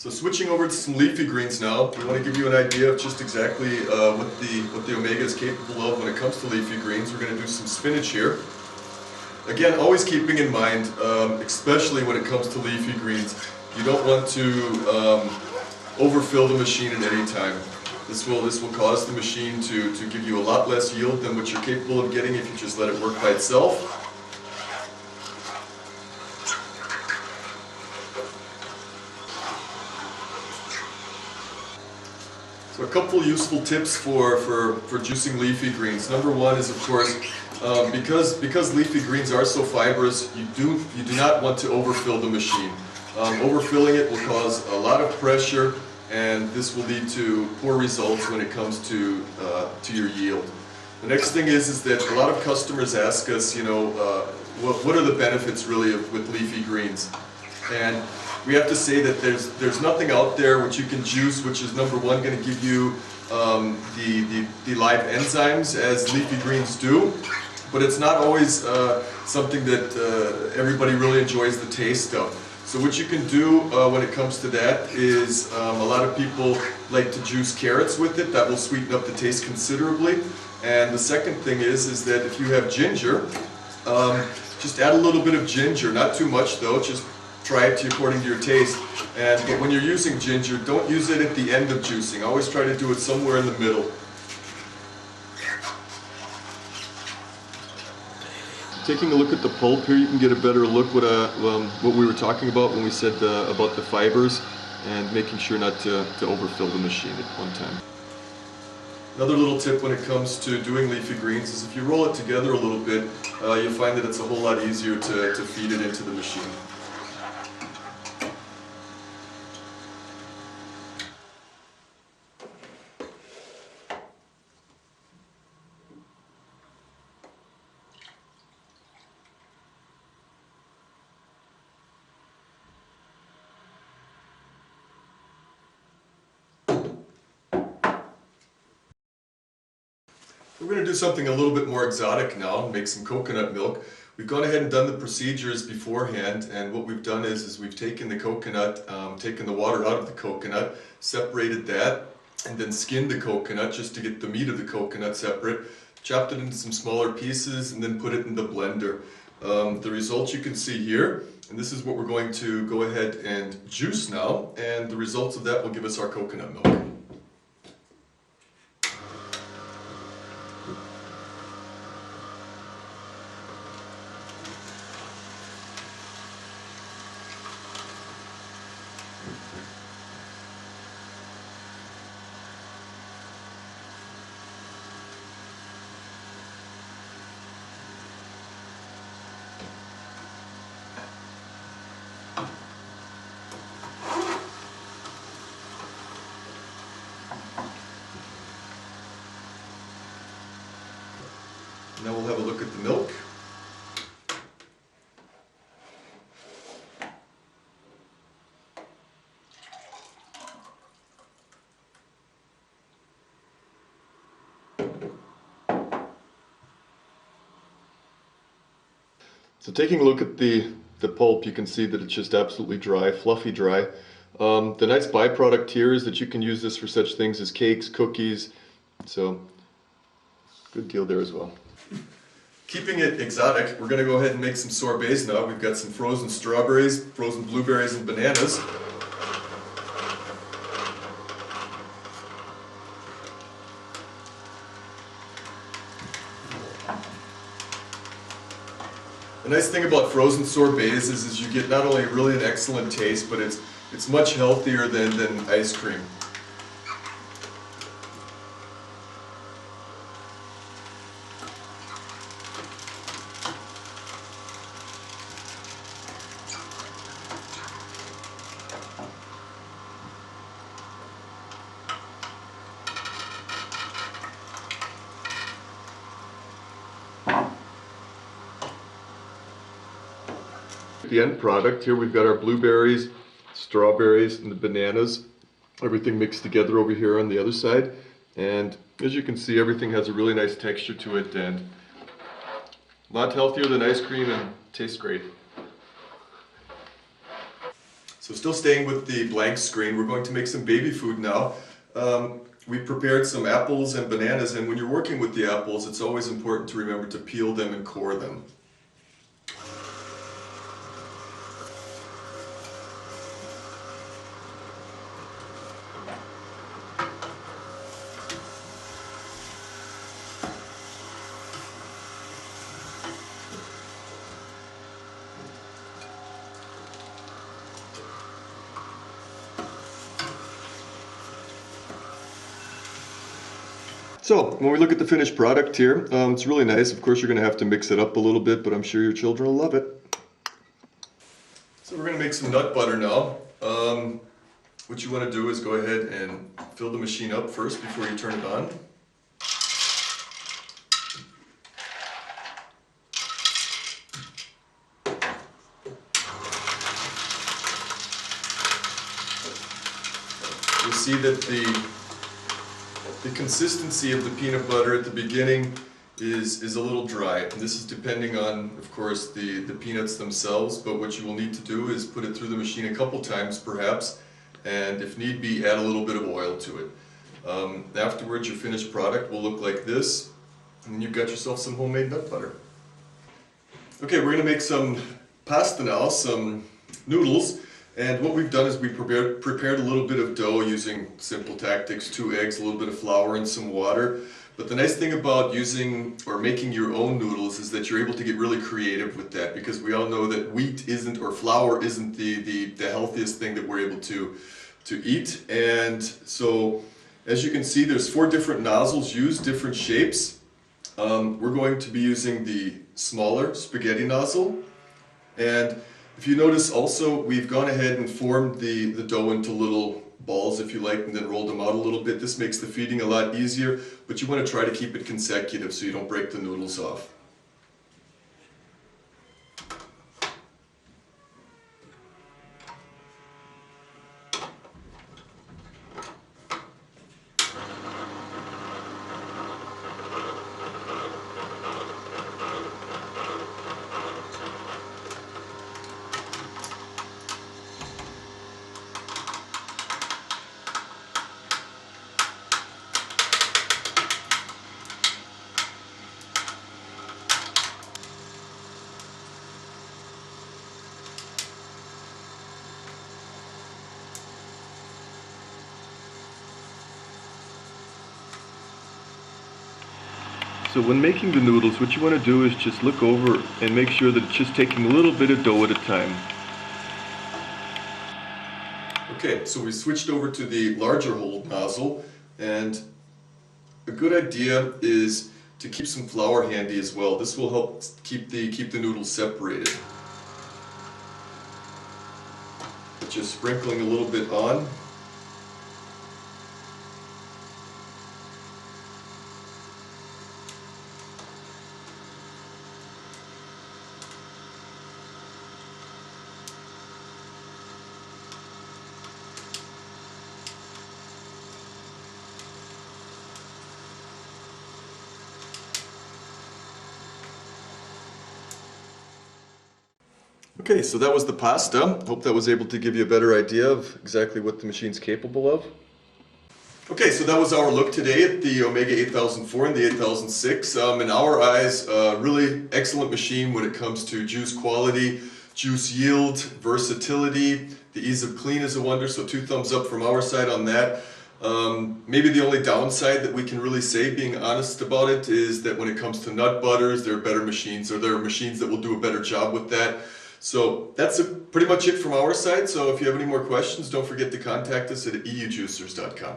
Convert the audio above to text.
So switching over to some leafy greens now, we want to give you an idea of just exactly what the omega is capable of when it comes to leafy greens. We're going to do some spinach here. Again, always keeping in mind, especially when it comes to leafy greens, you don't want to overfill the machine at any time. This will cause the machine to give you a lot less yield than what you're capable of getting if you just let it work by itself. So a couple useful tips for juicing leafy greens. Number one is, of course, because leafy greens are so fibrous, you do not want to overfill the machine. Overfilling it will cause a lot of pressure, and this will lead to poor results when it comes to your yield. The next thing is that a lot of customers ask us, what are the benefits really with leafy greens? And we have to say that there's nothing out there which you can juice which is, number one, going to give you the live enzymes as leafy greens do, but it's not always something that everybody really enjoys the taste of. So what you can do when it comes to that is a lot of people like to juice carrots with it. That will sweeten up the taste considerably. And the second thing is that if you have ginger, just add a little bit of ginger, not too much though, just try it according to your taste. But when you're using ginger, don't use it at the end of juicing. Always try to do it somewhere in the middle. Taking a look at the pulp here, you can get a better look what we were talking about when we said about the fibers and making sure not to overfill the machine at one time. Another little tip when it comes to doing leafy greens is if you roll it together a little bit, you'll find that it's a whole lot easier to feed it into the machine. We're going to do something a little bit more exotic now and make some coconut milk. We've gone ahead and done the procedures beforehand, and what we've done is we've taken the coconut, taken the water out of the coconut, separated that, and then skinned the coconut just to get the meat of the coconut separate, chopped it into some smaller pieces, and then put it in the blender. The results you can see here, and this is what we're going to go ahead and juice now, and the results of that will give us our coconut milk. Now we'll have a look at the milk. So taking a look at the pulp, you can see that it's just absolutely dry, fluffy dry. The nice byproduct here is that you can use this for such things as cakes, cookies, so good deal there as well. Keeping it exotic, we're going to go ahead and make some sorbets now. We've got some frozen strawberries, frozen blueberries, and bananas. The nice thing about frozen sorbets is you get not only really an excellent taste, but it's much healthier than ice cream. The end product here, we've got our blueberries, strawberries, and the bananas, everything mixed together over here on the other side. And as you can see, everything has a really nice texture to it and a lot healthier than ice cream and tastes great. So still staying with the blank screen, we're going to make some baby food now. We prepared some apples and bananas, and when you're working with the apples, it's always important to remember to peel them and core them. So, when we look at the finished product here, it's really nice. Of course, you're going to have to mix it up a little bit, but I'm sure your children will love it. So we're going to make some nut butter now. What you want to do is go ahead and fill the machine up first before you turn it on. You'll see that the consistency of the peanut butter at the beginning is a little dry. And this is depending on, of course, the peanuts themselves, but what you will need to do is put it through the machine a couple times perhaps, and if need be, add a little bit of oil to it. Afterwards, your finished product will look like this, and you've got yourself some homemade nut butter. Okay, we're going to make some pasta now, some noodles. And what we've done is we prepared a little bit of dough using simple tactics, 2 eggs, a little bit of flour and some water. But the nice thing about using or making your own noodles is that you're able to get really creative with that, because we all know that wheat isn't, or flour isn't the healthiest thing that we're able to eat. And so as you can see, there's 4 different nozzles used, different shapes. We're going to be using the smaller spaghetti nozzle. And if you notice also, we've gone ahead and formed the dough into little balls, if you like, and then rolled them out a little bit. This makes the feeding a lot easier, but you want to try to keep it consecutive so you don't break the noodles off. So when making the noodles, what you want to do is just look over and make sure that it's just taking a little bit of dough at a time. Okay, so we switched over to the larger hole nozzle, and a good idea is to keep some flour handy as well. This will help keep the noodles separated. Just sprinkling a little bit on. Okay, so that was the pasta. Hope that was able to give you a better idea of exactly what the machine's capable of. Okay, so that was our look today at the Omega 8004 and the 8006. In our eyes, really excellent machine when it comes to juice quality, juice yield, versatility. The ease of clean is a wonder, so 2 thumbs up from our side on that. Maybe the only downside that we can really say, being honest about it, is that when it comes to nut butters, there are better machines, or there are machines that will do a better job with that. So that's pretty much it from our side. So if you have any more questions, don't forget to contact us at EUJUICERS.COM.